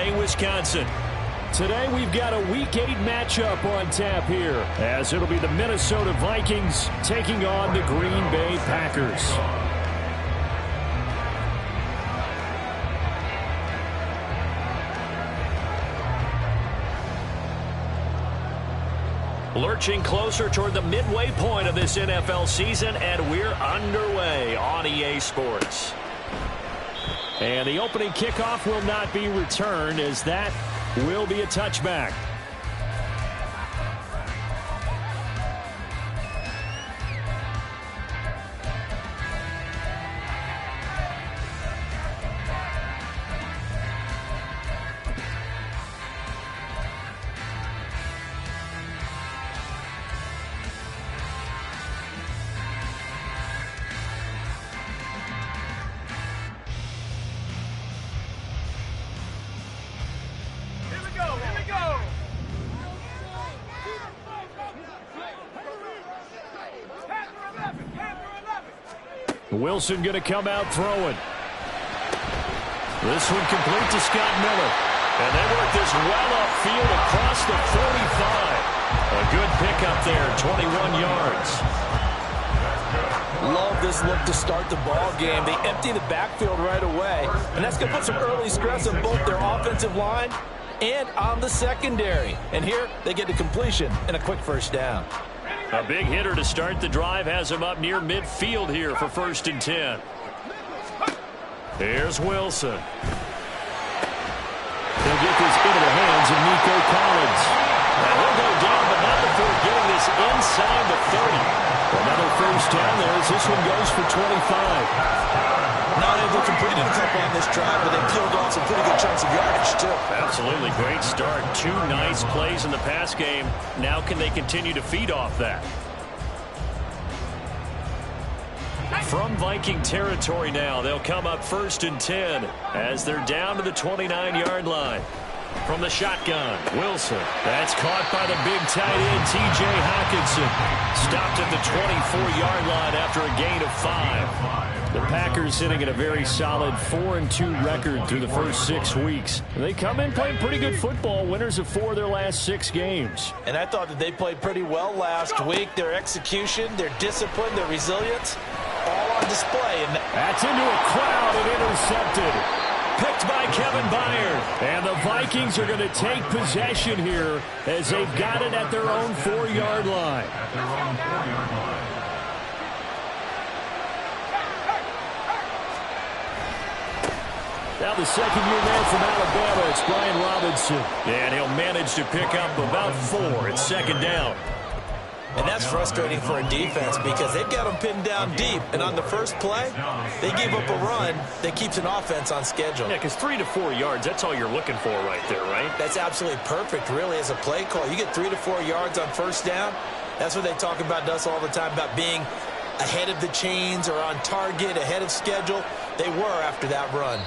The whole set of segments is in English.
Bay, Wisconsin. Today we've got a Week 8 matchup on tap here, as it'll be the Minnesota Vikings taking on the Green Bay Packers. Lurching closer toward the midway point of this NFL season, and we're underway on EA Sports. And the opening kickoff will not be returned, as that will be a touchback. Wilson going to come out throwing. This one complete to Scott Miller. And they work this well upfield across the 45. A good pickup there, 21 yards. Love this look to start the ball game. They empty the backfield right away. And that's going to put some early stress on both their offensive line and on the secondary. And here they get the completion and a quick first down. A big hitter to start the drive has him up near midfield here for 1st and 10. Here's Wilson. He'll get this into the hands of Nico Collins. And he'll go down, but not before getting this inside the 30. Another first down there as this one goes for 25. Not able to complete a couple on this drive, but they peeled off some pretty good chunks of yardage, too. Absolutely great start. 2 nice plays in the pass game. Now can they continue to feed off that? From Viking territory now, they'll come up 1st and 10 as they're down to the 29-yard line. From the shotgun, Wilson. That's caught by the big tight end, T.J. Hockenson. Stopped at the 24-yard line after a gain of 5. The Packers sitting at a very solid 4-2 record through the first 6 weeks. They come in playing pretty good football, winners of 4 of their last 6 games. And I thought that they played pretty well last week. Their execution, their discipline, their resilience, all on display. And that's into a crowd and intercepted. Picked by Kevin Byard. And the Vikings are going to take possession here as they've got it at their own 4-yard line. Now the second-year man from Alabama, it's Brian Robinson. And he'll manage to pick up about 4. It's 2nd down. And that's frustrating for a defense because they've got them pinned down deep. And on the first play, they gave up a run that keeps an offense on schedule. Yeah, because 3 to 4 yards, that's all you're looking for right there, right? That's absolutely perfect, really, as a play call. You get 3 to 4 yards on first down. That's what they talk about us all the time, about being ahead of the chains or on target, ahead of schedule. They were after that run.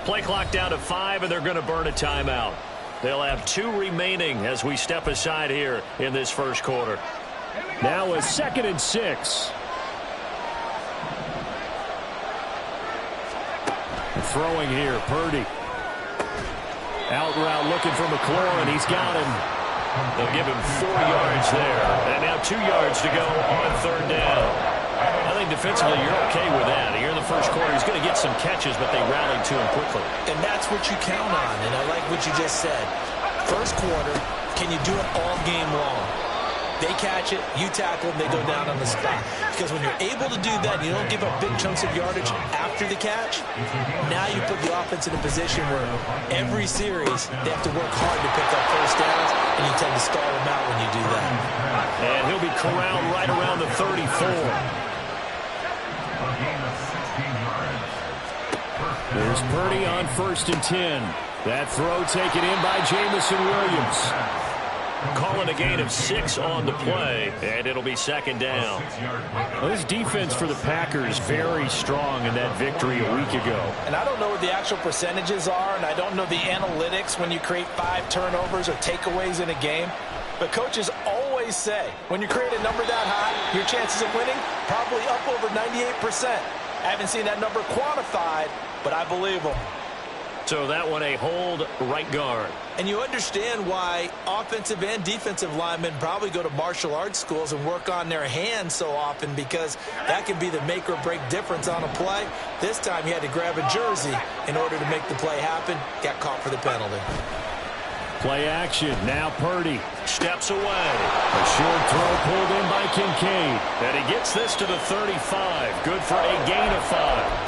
Play clock down to 5, and they're going to burn a timeout. They'll have 2 remaining as we step aside here in this first quarter. Now a 2nd and 6. Throwing here, Purdy. Out route looking for McLaurin. He's got him. They'll give him 4 yards there. And now 2 yards to go on 3rd down. I think defensively you're okay with that. Here in the first quarter, he's going to get some catches, but they rallied to him quickly. And that's what you count on, and I like what you just said. First quarter, can you do it all game long? They catch it, you tackle them, they go down on the spot. Because when you're able to do that, you don't give up big chunks of yardage after the catch, now you put the offense in a position where every series they have to work hard to pick up first downs, and you tend to stall them out when you do that. And he'll be corralled right around the 34. There's Purdy on 1st and 10. That throw taken in by Jamison Williams. Calling a gain of 6 on the play, and it'll be 2nd down. Well, this defense for the Packers very strong in that victory a week ago. And I don't know what the actual percentages are, and I don't know the analytics when you create 5 turnovers or takeaways in a game. But coaches always say, when you create a number that high, your chances of winning probably up over 98%. I haven't seen that number quantified, but I believe them. So that one a hold right guard. And you understand why offensive and defensive linemen probably go to martial arts schools and work on their hands so often, because that can be the make or break difference on a play. This time he had to grab a jersey in order to make the play happen. Got caught for the penalty. Play action. Now Purdy steps away. A short throw pulled in by Kincaid. And he gets this to the 35. Good for a gain of 5.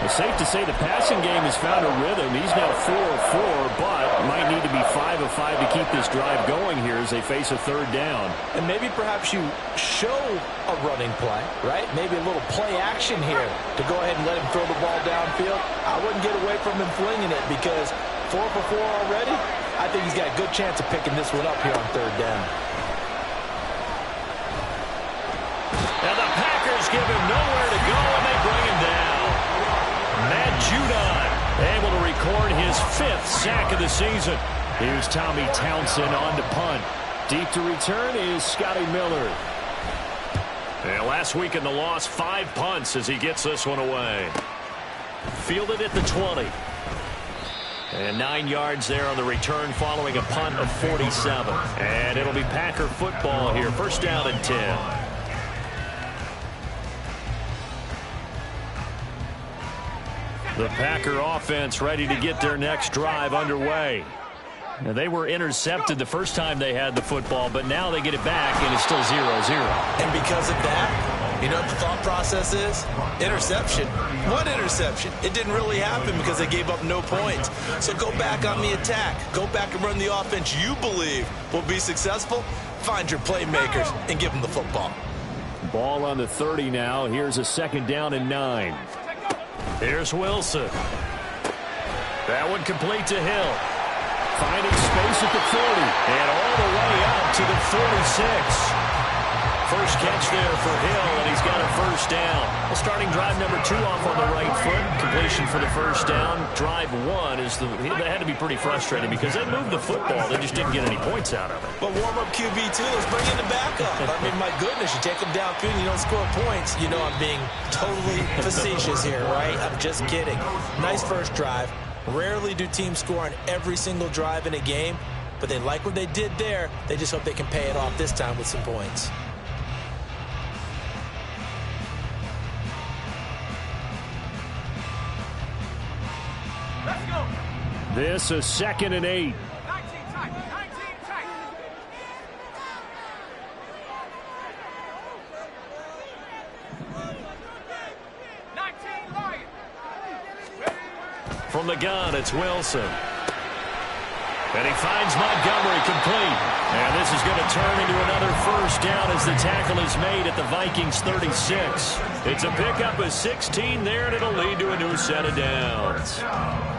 It's safe to say the passing game has found a rhythm. He's now 4 of 4, but might need to be 5 of 5 to keep this drive going here as they face a third down. And maybe perhaps you show a running play, right? Maybe a little play action here to go ahead and let him throw the ball downfield. I wouldn't get away from him flinging it, because 4 for 4 already, I think he's got a good chance of picking this one up here on third down. And the Packers give him nowhere to go, and they bring him down. Matt Judon able to record his 5th sack of the season. Here's Tommy Townsend on to punt. Deep to return is Scotty Miller. And last week in the loss, 5 punts as he gets this one away. Fielded at the 20. And 9 yards there on the return following a punt of 47. And it'll be Packer football here. First down and 10. The Packer offense ready to get their next drive underway. Now, they were intercepted the first time they had the football, but now they get it back, and it's still 0-0. And because of that, you know what the thought process is? Interception. What interception? It didn't really happen because they gave up no points. So go back on the attack. Go back and run the offense you believe will be successful. Find your playmakers and give them the football. Ball on the 30 now. Here's a second down and 9. Here's Wilson. That one complete to Hill. Finding space at the 40. And all the way up to the 46. First catch there for Hill, and he's got a first down. Well, starting drive number 2 off on the right foot. Completion for the first down. Drive 1 is they had to be pretty frustrating because they moved the football. They just didn't get any points out of it. But warm-up QB2, let's bring in the backup. I mean, my goodness, you take them downfield and you don't score points. You know I'm being totally facetious here, right? I'm just kidding. Nice first drive. Rarely do teams score on every single drive in a game, but they like what they did there. They just hope they can pay it off this time with some points. This is 2nd and 8. From the gun, it's Wilson. And he finds Montgomery complete. And this is going to turn into another first down as the tackle is made at the Vikings 36. It's a pickup of 16 there, and it'll lead to a new set of downs.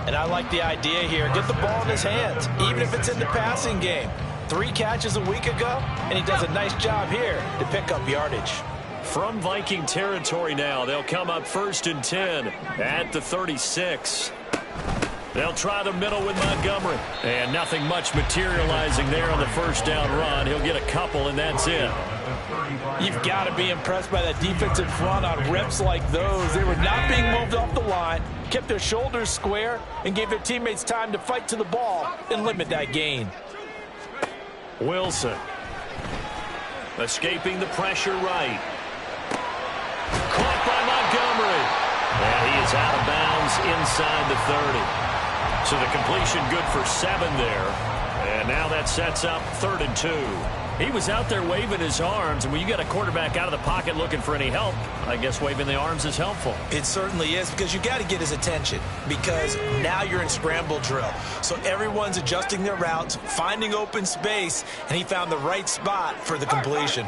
And I like the idea here. Get the ball in his hands, even if it's in the passing game. 3 catches a week ago, and he does a nice job here to pick up yardage. From Viking territory now, they'll come up 1st and 10 at the 36. They'll try the middle with Montgomery. And nothing much materializing there on the first down run. He'll get a couple, and that's it. You've got to be impressed by that defensive front on reps like those. They were not being moved off the line, kept their shoulders square, and gave their teammates time to fight to the ball and limit that gain. Wilson. Escaping the pressure right. Caught by Montgomery. And he is out of bounds inside the 30. So the completion good for 7 there. And now that sets up 3rd and 2. He was out there waving his arms, and when you got a quarterback out of the pocket looking for any help, I guess waving the arms is helpful. It certainly is, because you got to get his attention, because now you're in scramble drill. So everyone's adjusting their routes, finding open space, and he found the right spot for the completion.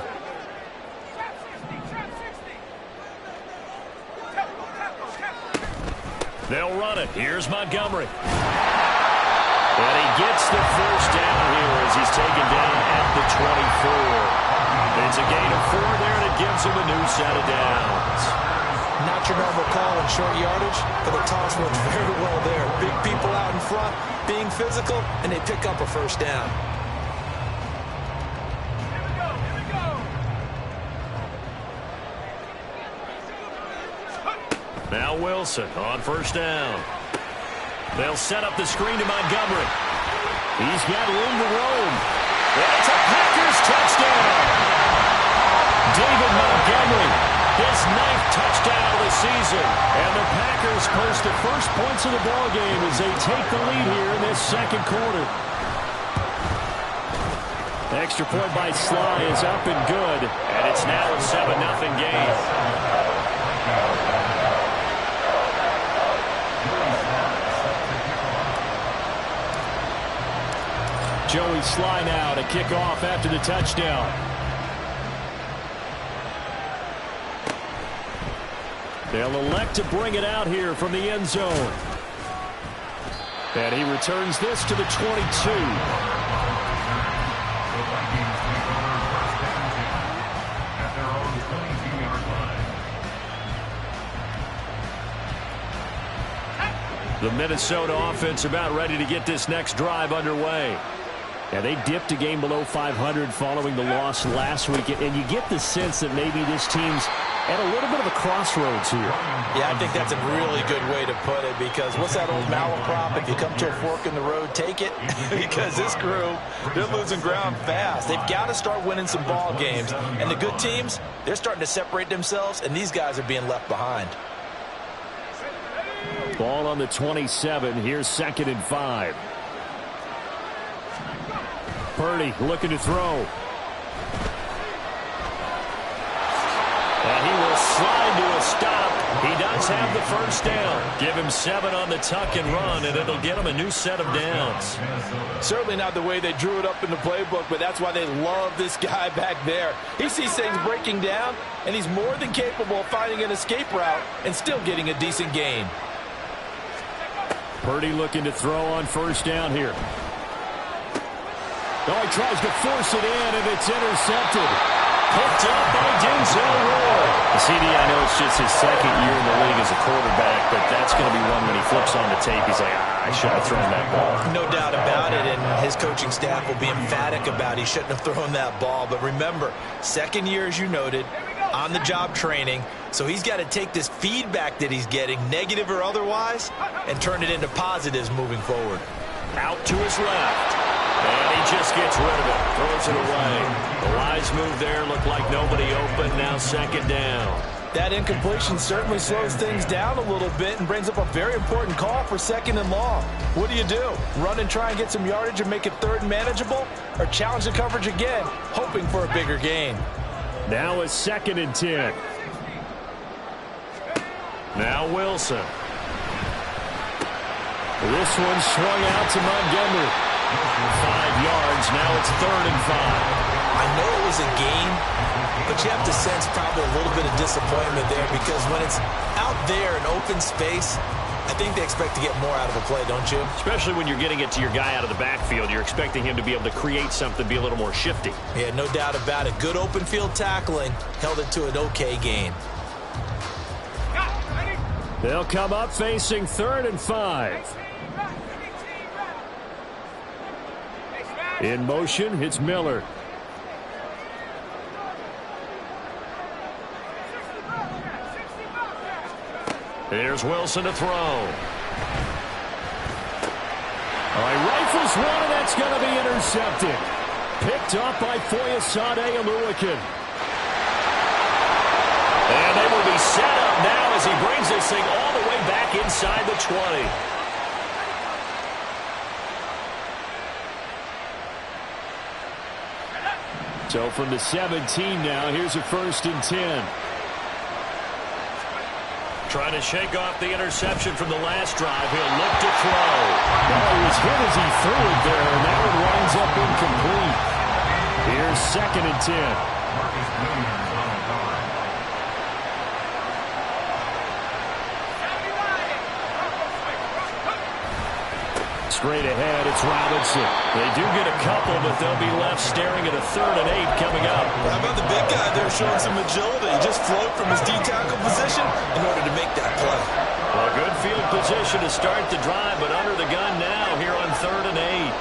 They'll run it. Here's Montgomery. And he gets the first down here as he's taken down at the 24. It's a gain of 4 there, and it gives him a new set of downs. Not your normal call in short yardage, but the toss works very well there. Big people out in front, being physical, and they pick up a first down. Now Wilson on first down. They'll set up the screen to Montgomery. He's got room to roam. And it's a Packers touchdown. David Montgomery, his 9th touchdown of the season. And the Packers post the first points of the ballgame as they take the lead here in this second quarter. Extra point by Sly is up and good. And it's now a 7-0 game. Joey Sly now to kick off after the touchdown. They'll elect to bring it out here from the end zone. And he returns this to the 22. The Minnesota offense about ready to get this next drive underway. And they dipped a game below 500 following the loss last week. And you get the sense that maybe this team's at a little bit of a crossroads here. Yeah, I think that's a really good way to put it, because what's that old malaprop? If you come to a fork in the road, take it. Because this crew, they're losing ground fast. They've got to start winning some ball games. And the good teams, they're starting to separate themselves, and these guys are being left behind. Ball on the 27. Here's 2nd and 5. Purdy looking to throw. And he will slide to a stop. He does have the first down. Give him 7 on the tuck and run, and it'll get him a new set of downs. Certainly not the way they drew it up in the playbook, but that's why they love this guy back there. He sees things breaking down, and he's more than capable of finding an escape route and still getting a decent gain. Purdy looking to throw on first down here. Oh, he tries to force it in, and it's intercepted. Picked up by Denzel Ward. CD, I know it's just his 2nd year in the league as a quarterback, but that's going to be one when he flips on the tape. He's like, I shouldn't have thrown that ball. No doubt about it, and his coaching staff will be emphatic about he shouldn't have thrown that ball. But remember, 2nd year, as you noted, on-the-job training, so he's got to take this feedback that he's getting, negative or otherwise, and turn it into positives moving forward. Out to his left. And he just gets rid of it. Throws it away. The wise move there. Looked like nobody open. Now 2nd down. That incompletion certainly slows things down a little bit and brings up a very important call for 2nd and long. What do? Run and try and get some yardage and make it 3rd and manageable? Or challenge the coverage again, hoping for a bigger gain? Now a 2nd and 10. Now Wilson. This one swung out to Montgomery. 5 yards. Now it's 3rd and 5. I know it was a gain, but you have to sense probably a little bit of disappointment there, because when it's out there in open space, I think they expect to get more out of a play, don't you? Especially when you're getting it to your guy out of the backfield. You're expecting him to be able to create something, be a little more shifty. Yeah, no doubt about it. Good open field tackling. Held it to an okay gain. They'll come up facing 3rd and 5. In motion, it's Miller. Here's Wilson to throw. All right, rifles one, and that's going to be intercepted. Picked up by Foyesade Oluwakin. And they will be set up now as he brings this thing all the way back inside the 20. So from the 17 now, here's a 1st and 10. Trying to shake off the interception from the last drive. He'll look to throw. Well, he was hit as he threw it there, and that one winds up incomplete. Here's 2nd and 10. Straight ahead, it's Robinson. They do get a couple, but they'll be left staring at a 3rd and 8 coming up. How about the big guy there showing some agility? He just float from his D-tackle position in order to make that play. Well, good field position to start the drive, but under the gun now here on 3rd and 8.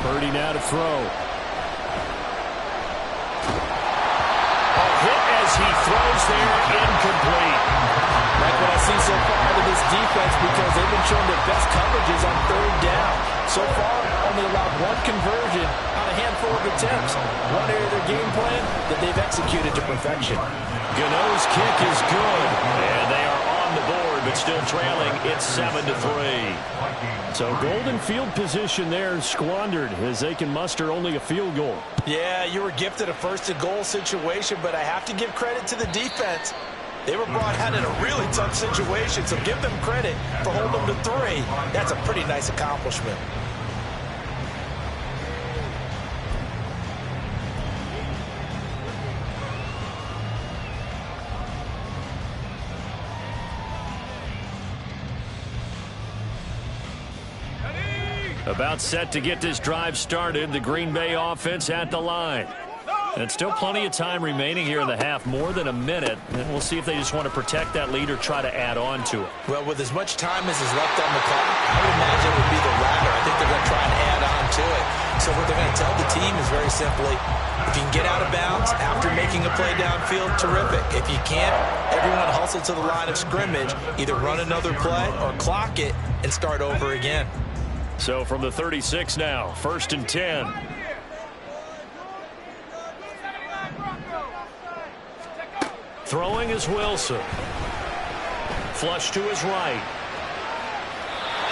Purdy now to throw. as he throws there, incomplete. Like what I see so far out of this defense, because they've been showing their best coverages on third down. So far, only allowed one conversion on a handful of attempts. One area of their game plan that they've executed to perfection. Gano's kick is good, and they are on the board, but still trailing. It's 7-3. So golden field position there squandered as they can muster only a field goal. Yeah, you were gifted a first-and-goal situation, but I have to give credit to the defense. They were brought out in a really tough situation, so give them credit for holding them to 3. That's a pretty nice accomplishment. About set to get this drive started, the Green Bay offense at the line. And still plenty of time remaining here in the half, more than a minute. And we'll see if they just want to protect that lead or try to add on to it. Well, with as much time as is left on the clock, I would imagine it would be the latter. I think they're going to try and add on to it. So what they're going to tell the team is very simply, if you can get out of bounds after making a play downfield, terrific. If you can't, everyone hustle to the line of scrimmage, either run another play or clock it and start over again. So from the 36 now, 1st and 10. Throwing is Wilson. Flush to his right.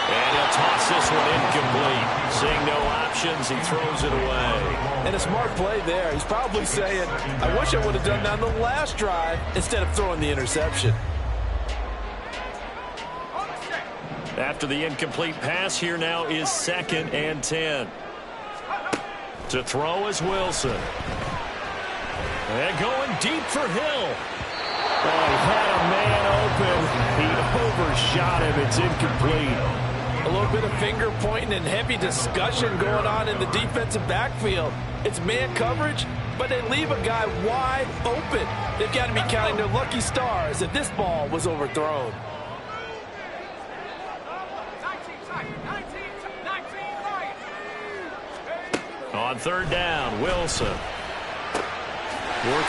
And he'll toss this one incomplete. Seeing no options, he throws it away. And a smart play there. He's probably saying, I wish I would have done that on the last drive instead of throwing the interception. After the incomplete pass, here now is 2nd and 10. To throw is Wilson. And going deep for Hill. Oh, he had a man open. He overshot him. It's incomplete. A little bit of finger pointing and heavy discussion going on in the defensive backfield. It's man coverage, but they leave a guy wide open. They've got to be counting their lucky stars that this ball was overthrown. On 3rd down, Wilson. Working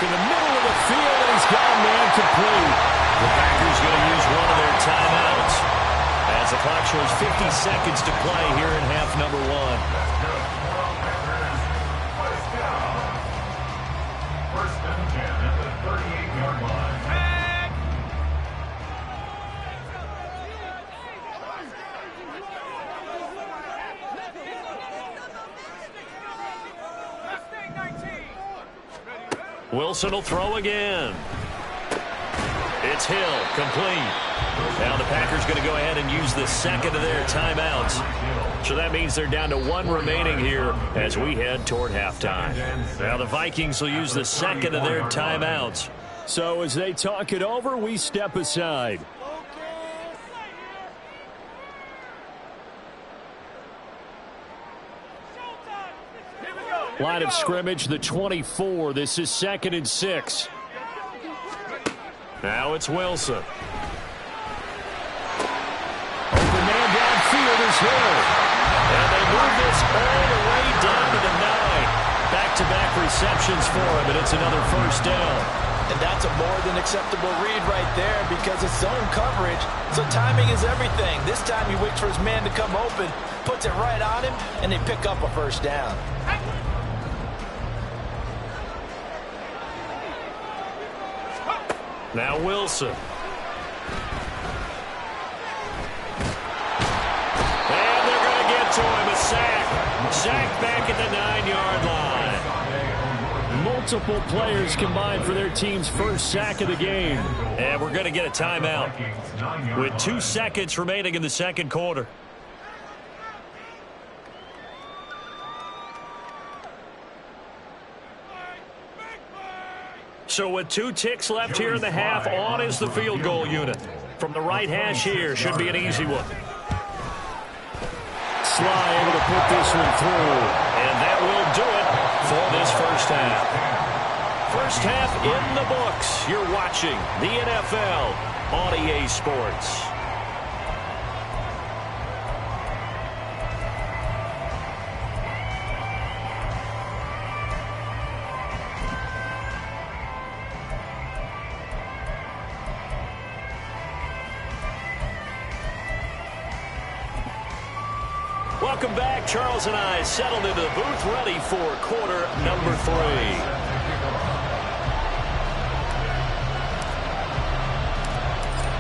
the middle of the field, and he's got a man complete. The Packers going to use one of their timeouts as the clock shows 50 seconds to play here in half number 1. First and 10 at the 38-yard line. Wilson will throw again. It's Hill, complete. Now the Packers going to go ahead and use the 2nd of their timeouts. So that means they're down to 1 remaining here as we head toward halftime. Now the Vikings will use the 2nd of their timeouts. So as they talk it over, we step aside. Line of scrimmage, the 24. This is 2nd and 6. Now it's Wilson. Open man downfield is Hill. And they move this all the way down to the 9. Back-to-back receptions for him, and it's another 1st down. And that's a more than acceptable read right there because it's zone coverage, so timing is everything. This time he waits for his man to come open, puts it right on him, and they pick up a 1st down. Now Wilson. And they're going to get to him. A sack. Sack back at the 9-yard line. Multiple players combined for their team's first sack of the game. And we're going to get a timeout with 2 seconds remaining in the 2nd quarter. So with 2 ticks left here in the half, on is the field goal unit. From the right hash here, should be an easy one. Sly able to put this one through. And that will do it for this 1st half. 1st half in the books. You're watching the NFL on EA Sports. Welcome back. Charles and I settled into the booth ready for quarter number 3.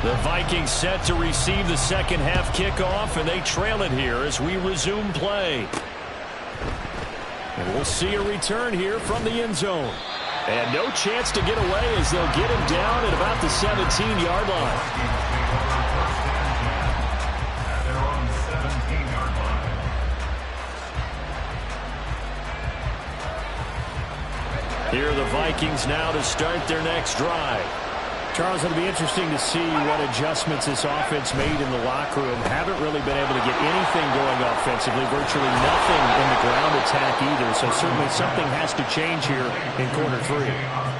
The Vikings set to receive the second half kickoff, and they trail it here as we resume play. And we'll see a return here from the end zone. And no chance to get away as they'll get him down at about the 17-yard line. They're on the 17-yard line. Here are the Vikings now to start their next drive. Charles, it'll be interesting to see what adjustments this offense made in the locker room. Haven't really been able to get anything going offensively, virtually nothing in the ground attack either. So certainly something has to change here in quarter 3.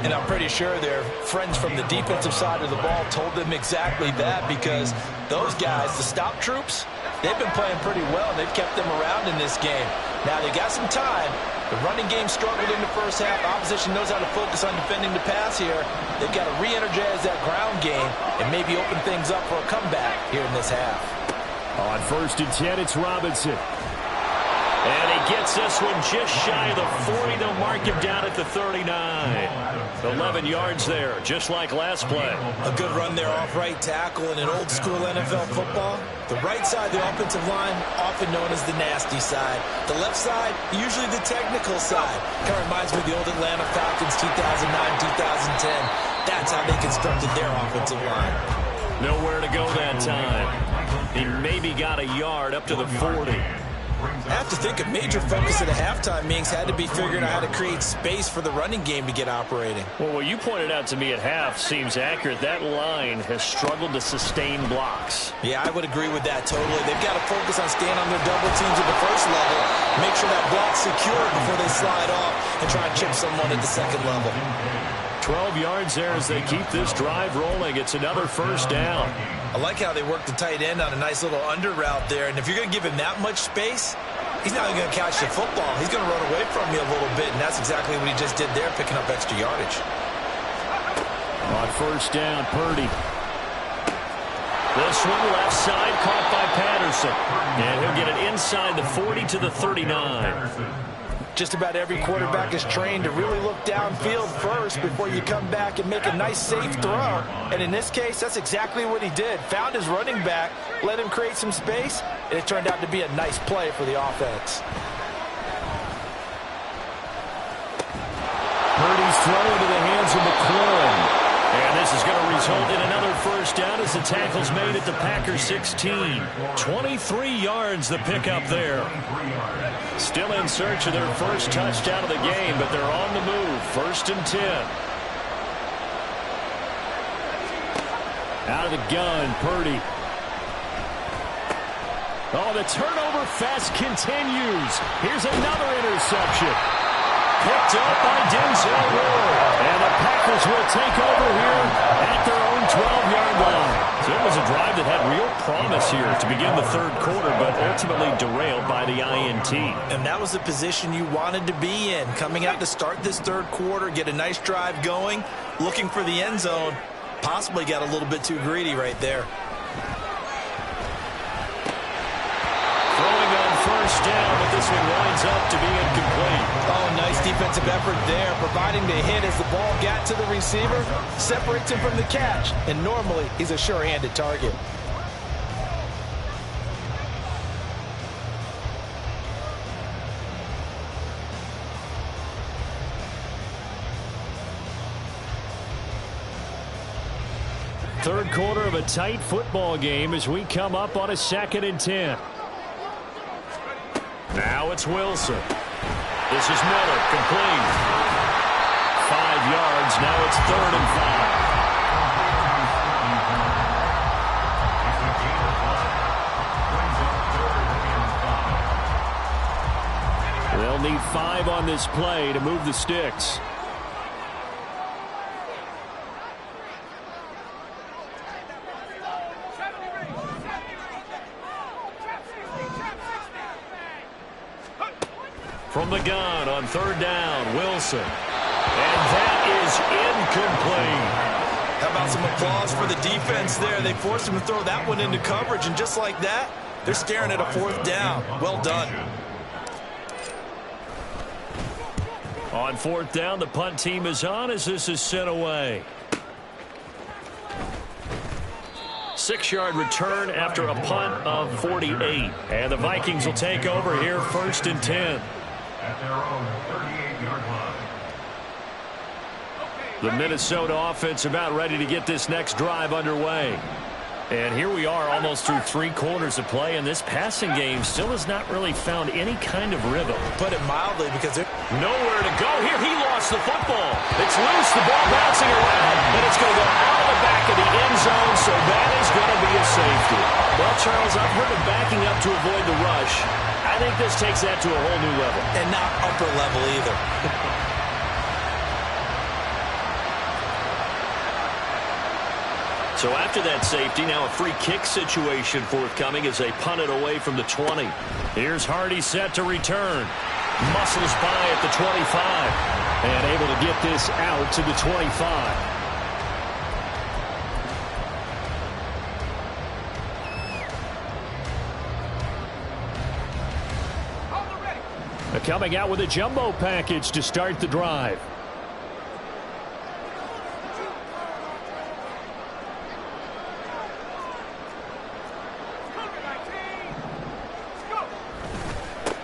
And I'm pretty sure their friends from the defensive side of the ball told them exactly that, because those guys, the stop troops, they've been playing pretty well. They've kept them around in this game. Now they got some time. The running game struggled in the first half. Opposition knows how to focus on defending the pass here. They've got to re-energize that ground game and maybe open things up for a comeback here in this half. On 1st and 10, it's Robinson. And he gets this one just shy of the 40. They'll mark him down at the 39. 11 yards there, just like last play. A good run there off right tackle in an old school NFL football. The right side of the offensive line, often known as the nasty side. The left side, usually the technical side. Kind of reminds me of the old Atlanta Falcons 2009-2010. That's how they constructed their offensive line. Nowhere to go that time. He maybe got a yard up to the 40. I have to think a major focus at the halftime meetings had to be figuring out how to create space for the running game to get operating. Well, what you pointed out to me at half seems accurate. That line has struggled to sustain blocks. Yeah, I would agree with that totally. They've got to focus on staying on their double teams at the first level, make sure that block's secure before they slide off and try and chip someone at the second level. 12 yards there as they keep this drive rolling. It's another first down. I like how they work the tight end on a nice little under route there. And if you're going to give him that much space, he's not even going to catch the football. He's going to run away from you a little bit, and that's exactly what he just did there, picking up extra yardage. On 1st down, Purdy. This one left side, caught by Patterson. And he'll get it inside the 40 to the 39. Just about every quarterback is trained to really look downfield first before you come back and make a nice, safe throw. And in this case, that's exactly what he did. Found his running back, let him create some space, and it turned out to be a nice play for the offense. Purdy's throw into the hands of McLaurin. And this is going to result in another first down as the tackle's made at the Packers 16. 23 yards the pickup there. Still in search of their first touchdown of the game, but they're on the move. 1st and 10. Out of the gun, Purdy. Oh, the turnover fest continues. Here's another interception. Picked up by Denzel Ward. And the Packers will take over here at their own 12-yard line. So it was a drive that had real promise here to begin the 3rd quarter, but ultimately derailed by the INT. And that was the position you wanted to be in. Coming out to start this 3rd quarter, get a nice drive going, looking for the end zone. Possibly got a little bit too greedy right there. Throwing on 1st down, but this one winds up to be incomplete. Oh, nice defensive effort there, providing the hit as the ball got to the receiver, separates him from the catch, and normally he's a sure-handed target. Third quarter of a tight football game as we come up on a 2nd and 10. Now it's Wilson. This is Miller, complete. 5 yards, now it's 3rd and 5. They'll need 5 on this play to move the sticks. From the gun on 3rd down, Wilson. And that is incomplete. How about some applause for the defense there? They forced him to throw that one into coverage, and just like that, They're staring at a 4th down. Well done. On 4th down, the punt team is on as this is sent away. 6-yard return after a punt of 48. And the Vikings will take over here 1st and 10. At their own 38-yard line. The Minnesota offense about ready to get this next drive underway. And here we are almost through 3 quarters of play, and this passing game still has not really found any kind of rhythm. Put it mildly, because they're nowhere to go here. He lost the football. It's loose, the ball bouncing around, but it's going to go out of the back of the end zone, so that is going to be a safety. Well, Charles, I've heard of backing up to avoid the rush. I think this takes that to a whole new level. and not upper level either. So after that safety, now a free kick situation forthcoming as they punt it away from the 20. Here's Hardy set to return. Muscles by at the 25. And able to get this out to the 25. Coming out with a jumbo package to start the drive.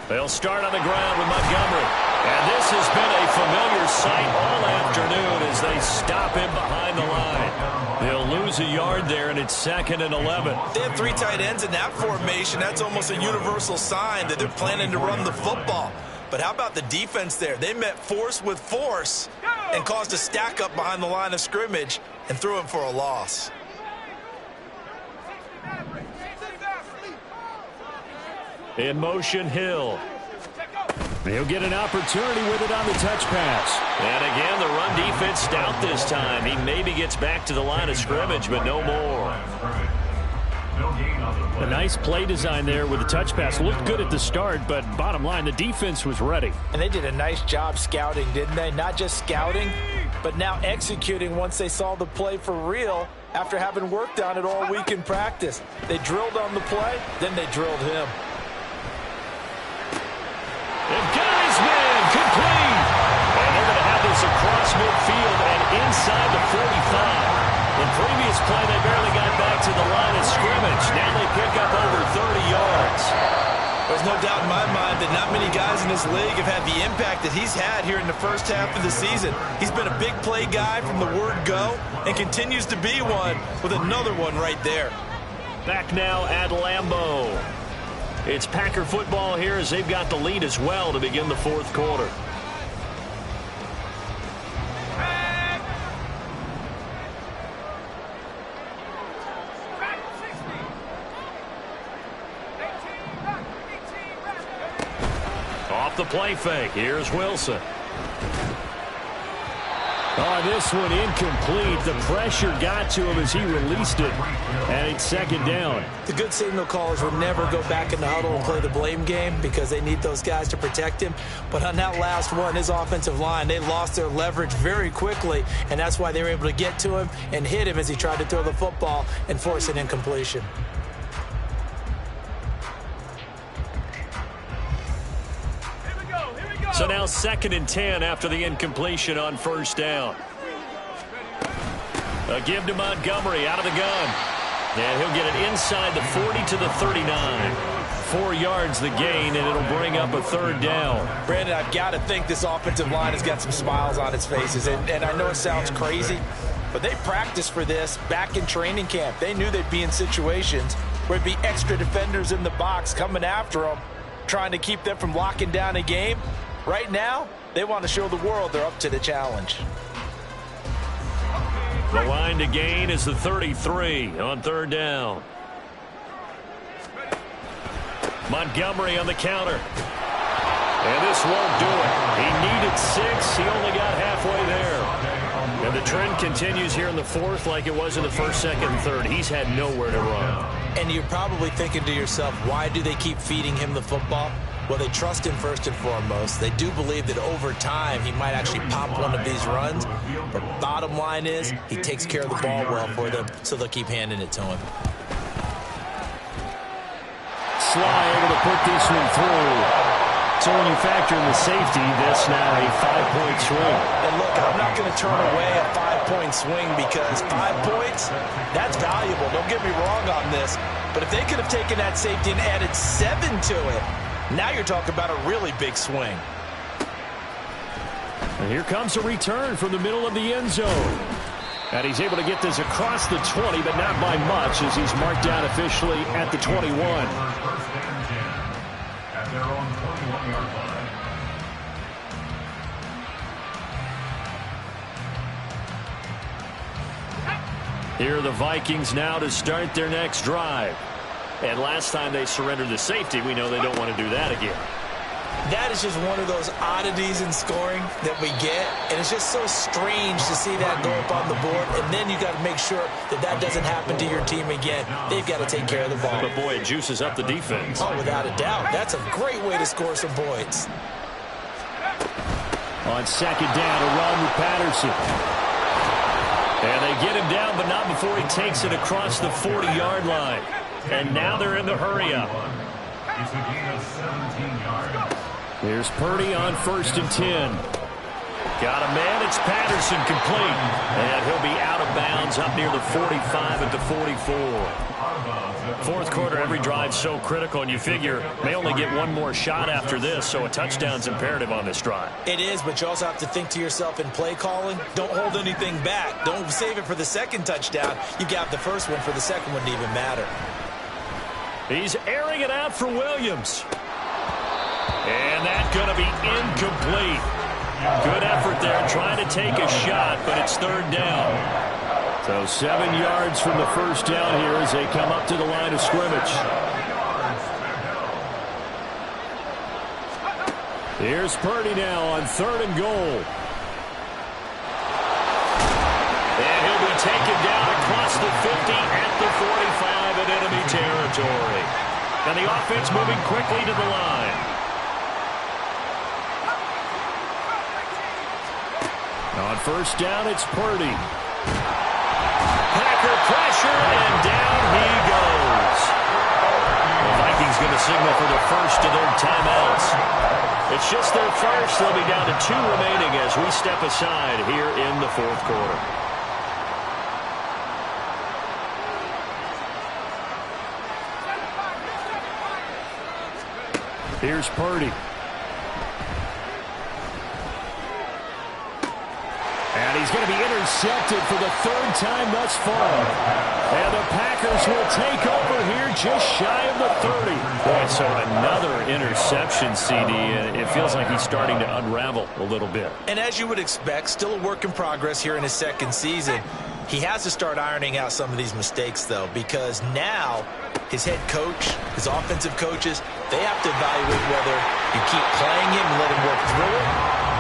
They'll start on the ground with Montgomery. And this has been a familiar sight all afternoon as they stop him behind the line. They'll lose a yard there, and it's 2nd and 11. They have 3 tight ends in that formation. That's almost a universal sign that they're planning to run the football. But how about the defense there? They met force with force and caused a stack up behind the line of scrimmage and threw him for a loss. In motion, Hill. He'll get an opportunity with it on the touch pass. And again, the run defense stout this time. He maybe gets back to the line of scrimmage, but no more. A nice play design there with the touch pass. Looked good at the start, but bottom line, the defense was ready. And they did a nice job scouting, didn't they? Not just scouting, but now executing once they saw the play for real after having worked on it all week in practice. They drilled on the play, then they drilled him. They've got his man complete. And they're going to have this across midfield and inside the 45. In previous play, they barely got back to the line of scrimmage. Now they pick up over 30 yards. There's no doubt in my mind that not many guys in this league have had the impact that he's had here in the first half of the season. He's been a big play guy from the word go and continues to be one with another one right there. Back now at Lambeau. It's Packer football here as they've got the lead as well to begin the 4th quarter. Off the play fake. Here's Wilson. Oh, this one incomplete. The pressure got to him as he released it. And it's 2nd down. The good signal callers will never go back in the huddle and play the blame game because they need those guys to protect him. But on that last one, his offensive line, they lost their leverage very quickly, and that's why they were able to get to him and hit him as he tried to throw the football and force an incompletion. So now 2nd and 10 after the incompletion on 1st down. A give to Montgomery out of the gun. And he'll get it inside the 40 to the 39. 4 yards the gain, and it'll bring up a 3rd down. Brandon, I've got to think this offensive line has got some smiles on its faces. And I know it sounds crazy, but they practiced for this back in training camp. They knew they'd be in situations where it'd be extra defenders in the box coming after them, trying to keep them from locking down a game. Right now, they want to show the world they're up to the challenge. The line to gain is the 33 on 3rd down. Montgomery on the counter. And this won't do it. He needed 6. He only got halfway there. And the trend continues here in the 4th like it was in the 1st, 2nd, and 3rd. He's had nowhere to run. And you're probably thinking to yourself, why do they keep feeding him the football? Well, they trust him first and foremost. They do believe that over time he might actually pop one of these runs. But bottom line is he takes care of the ball well for them, so they'll keep handing it to him. Sly able to put this one through. So when you factor in the safety, this now a 5-point swing. And look, I'm not going to turn away a 5-point swing because 5 points, that's valuable. Don't get me wrong on this. But if they could have taken that safety and added 7 to it, now you're talking about a really big swing. And here comes a return from the middle of the end zone. And he's able to get this across the 20, but not by much as he's marked down officially at the 21. At their own 21-yard line. Here are the Vikings now to start their next drive. And last time they surrendered the safety, we know they don't want to do that again. That is just one of those oddities in scoring that we get, and it's just so strange to see that go up on the board, and then you got to make sure that that doesn't happen to your team again. They've got to take care of the ball. But boy, it juices up the defense. Oh, without a doubt. That's a great way to score some points. On second down, a run with Patterson. And they get him down, but not before he takes it across the 40-yard line. And now they're in the hurry-up. It's a gain of 17 yards. Here's Purdy on 1st and 10. Got a man. It's Patterson complete. And he'll be out of bounds up near the 45 at the 44. Fourth quarter, every drive's so critical, and you figure may only get one more shot after this, so a touchdown's imperative on this drive. It is, but you also have to think to yourself in play calling, don't hold anything back. Don't save it for the second touchdown. You got the first one for the second one to even matter. He's airing it out for Williams. And that's going to be incomplete. Good effort there trying to take a shot, but it's third down. So 7 yards from the first down here as they come up to the line of scrimmage. Here's Purdy now on 3rd and goal. And he'll be taken down across the 50 at the 45 in enemy territory. And the offense moving quickly to the line. On first down, it's Purdy. Packer pressure, and down he goes. The Vikings going to signal for the first of their timeouts. It's just their first. They'll be down to 2 remaining as we step aside here in the fourth quarter. Here's Purdy. And he's going to be intercepted for the 3rd time thus far. And the Packers will take over here just shy of the 30. Boy, so another interception, CD, and it feels like he's starting to unravel a little bit. And as you would expect, still a work in progress here in his second season. He has to start ironing out some of these mistakes, though, because now his head coach, his offensive coaches, they have to evaluate whether you keep playing him and let him work through it,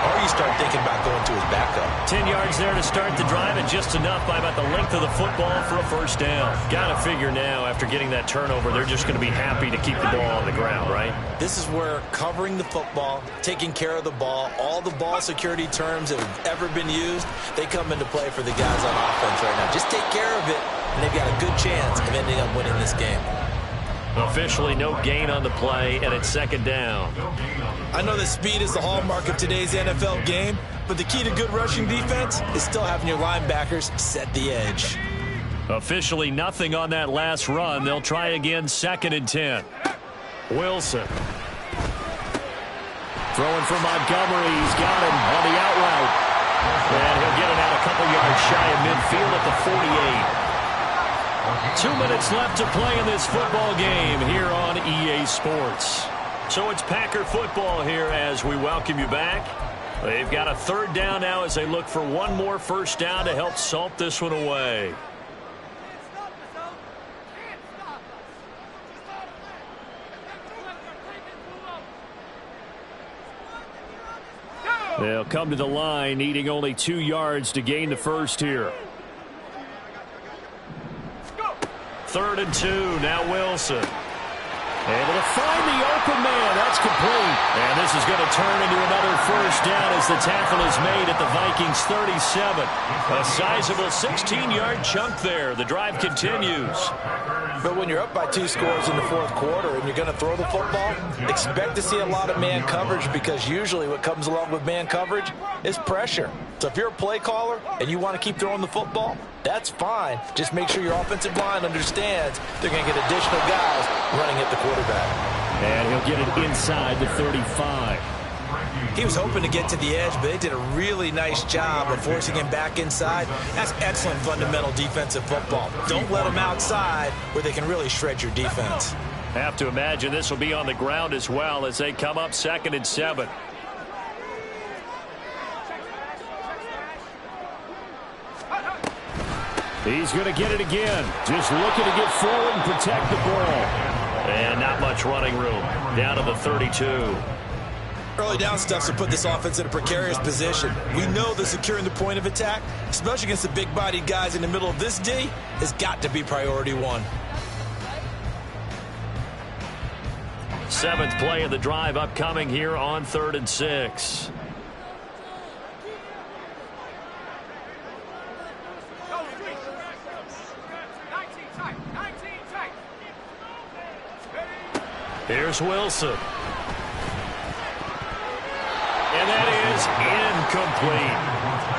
or you start thinking about going to his backup. 10 yards there to start the drive, and just enough by about the length of the football for a first down. Got to figure now, after getting that turnover, they're just going to be happy to keep the ball on the ground, right? This is where covering the football, taking care of the ball, all the ball security terms that have ever been used, they come into play for the guys on offense right now. Just take care of it, and they've got a good chance of ending up winning this game. Officially no gain on the play, and it's second down. I know that speed is the hallmark of today's NFL game, but the key to good rushing defense is still having your linebackers set the edge. Officially nothing on that last run. They'll try again, 2nd and 10. Wilson. Throwing for Montgomery. He's got him on the out route. And he'll get it out a couple yards shy of midfield at the 48. 2 minutes left to play in this football game here on EA Sports. So it's Packer football here as we welcome you back. They've got a 3rd down now as they look for one more first down to help salt this one away. They'll come to the line needing only 2 yards to gain the first here. 3rd and 2. Now Wilson. Able to find the open man. That's complete. And this is going to turn into another first down as the tackle is made at the Vikings 37. A sizable 16-yard chunk there. The drive continues. But when you're up by 2 scores in the fourth quarter and you're going to throw the football, expect to see a lot of man coverage, because usually what comes along with man coverage is pressure. So if you're a play caller and you want to keep throwing the football, that's fine. Just make sure your offensive line understands they're going to get additional guys running at the quarterback. And he'll get it inside the 35. He was hoping to get to the edge, but they did a really nice job of forcing him back inside. That's excellent fundamental defensive football. Don't let them outside where they can really shred your defense. Have to imagine this will be on the ground as well as they come up 2nd and 7. He's going to get it again. Just looking to get forward and protect the ball. And not much running room. Down to the 32. Early down stuff to put this offense in a precarious position. We know that securing the point of attack, especially against the big-bodied guys in the middle of this D, has got to be priority 1. 7th play of the drive upcoming here on 3rd and 6. Here's Wilson. And that is incomplete.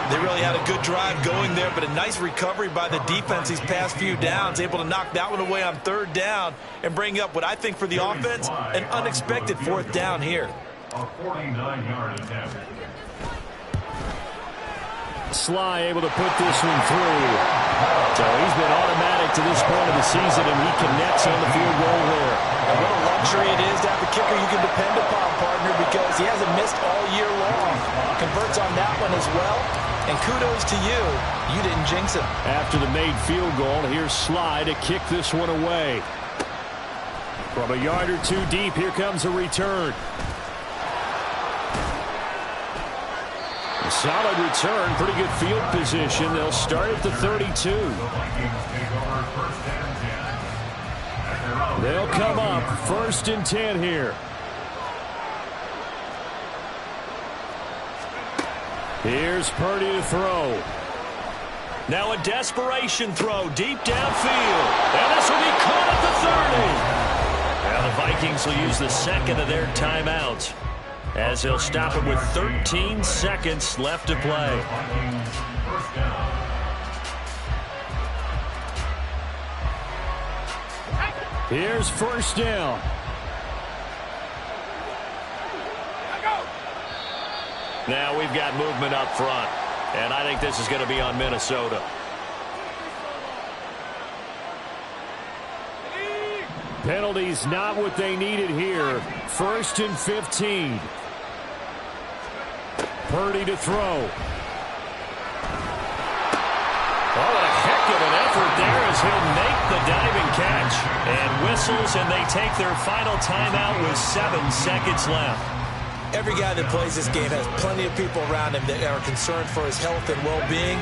They really had a good drive going there, but a nice recovery by the defense these past few downs, able to knock that one away on 3rd down and bring up what I think for the offense, an unexpected 4th down here. A 49-yard attempt. Sly able to put this one through. So he's been automatic to this point of the season, and he connects on the field goal there. And what a luxury it is to have a kicker you can depend upon, partner, because he hasn't missed all year long. Converts on that one as well. And kudos to you. You didn't jinx him. After the made field goal, here's Sly to kick this one away. From a yard or 2 deep, here comes a return. A solid return, pretty good field position. They'll start at the 32. They'll come up 1st and 10 here. Here's Purdy to throw. Now a desperation throw deep downfield. And this will be caught at the 30. Now the Vikings will use the 2nd of their timeouts, as they'll stop him with 13 seconds left to play. Here's 1st down. Now we've got movement up front, and I think this is going to be on Minnesota. Penalties not what they needed here. 1st and 15. Purdy to throw. Oh, what a heck of an effort there as he'll make the diving catch. And whistles, and they take their final timeout with 7 seconds left. Every guy that plays this game has plenty of people around him that are concerned for his health and well-being.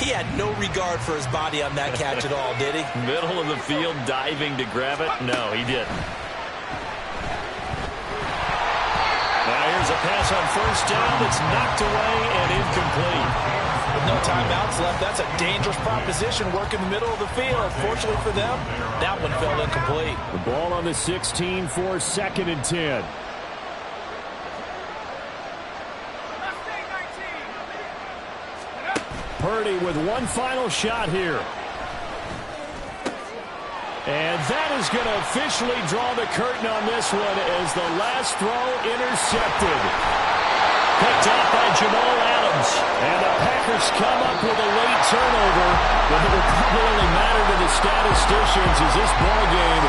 He had no regard for his body on that catch at all, did he? Middle of the field, diving to grab it? No, he didn't. Now here's a pass on 1st down that's knocked away and incomplete. With no timeouts left, that's a dangerous proposition. Work in the middle of the field. Fortunately for them, that one fell incomplete. The ball on the 16 for 2nd and 10. Purdy with one final shot here. And that is going to officially draw the curtain on this one as the last throw intercepted. Picked off by Jamal Adams. And the Packers come up with a late turnover, but it will probably only matter to the statisticians as this ball game